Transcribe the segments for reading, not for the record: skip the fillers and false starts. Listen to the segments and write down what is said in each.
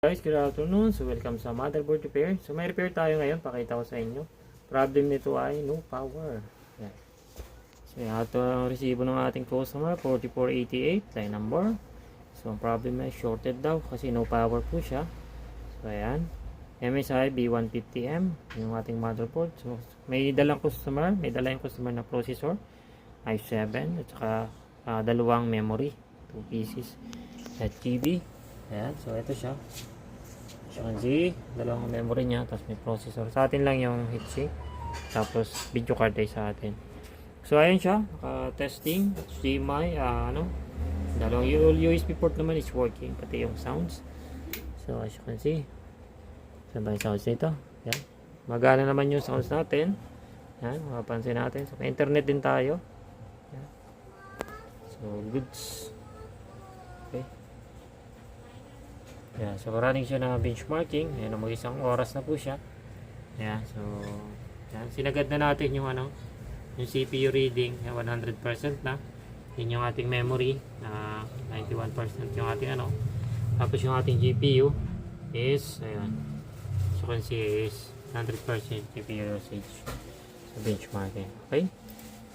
Guys, good afternoon. So, welcome sa motherboard repair. So, may repair tayo ngayon. Pakita ko sa inyo. Problem nito ay no power. Yan. So, ito ang resibo ng ating customer, 4488, line number. So, ang problem ay shorted daw kasi no power po siya. So, ayan. MSI B150M, yung ating motherboard. So, may dalang customer na processor, i7, at saka dalawang memory, 2 pieces, at GB. Ayan, so ito siya. As you can see, dalawang memory niya, tapos may processor. Sa atin lang yung heatsink, tapos video card ay sa atin. So ayan siya, testing, HDMI, dalawang USB port naman is working, pati yung sounds. So as you can see, saan ba yung sounds nito? Ayan, magana naman yung sounds natin. Ayan, mapapansin natin. So may internet din tayo. Ayan. So goods. Okay. Yeah, so running siya na benchmarking. Ayan, mag-isang oras na po siya. Ayan, so ayan, sinagad na natin yung yung CPU reading, 100% na. Yun yung ating memory na 91% yung ating Tapos yung ating GPU is ayan. So you can see is 100% GPU usage sa benchmarking. Okay?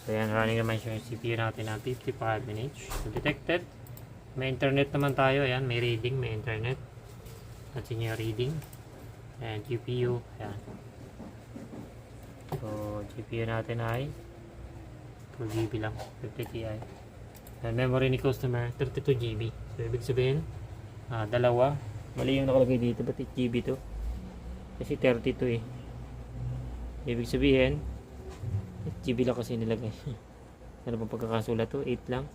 So ayan, running naman siya yung CPU natin na 55 minutes. So detected. May internet naman tayo. Ayan, may reading, may internet. At yung reading. Ayan, GPU. Ayan. So, GPU natin ay 2GB lang. 50 Ti. Ayan, memory ni customer, 32GB. So, ibig sabihin, dalawa. Mali yung nakalagay dito. Ba't 8GB to? Kasi 32 eh. Ibig sabihin, 8GB lang kasi nilagay. Ano bang pagkakasulat to? 8 lang.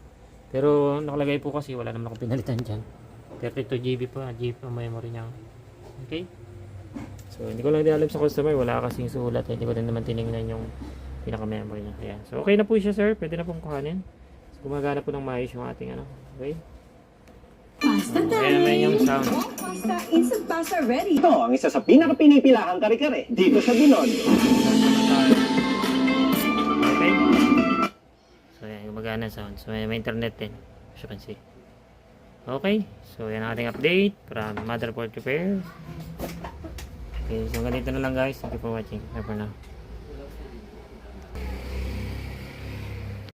Pero nakalagay po kasi wala naman akong pinalitan dyan. 32GB pa ang memory niya. Okay? So hindi ko lang din alam sa customer, wala kasing sulat. Hindi ko din naman tinignan yung pinaka memory niya. Ayan. So okay na po siya, sir. Pwede na pong kuhanin. So, gumagana po ng maayos yung ating Okay? Ayan naman yung sound. Pasta, instant pasta ready. Ito ang isa sa pinaka-pinipilahang kare-kare dito sa Binondo. Okay? So ayan, gumagana sound. So may internet din. As you can see. Okay, so yan ang ating update from motherboard repair. Okay, so ganito na lang guys. Thank you for watching. Bye for now.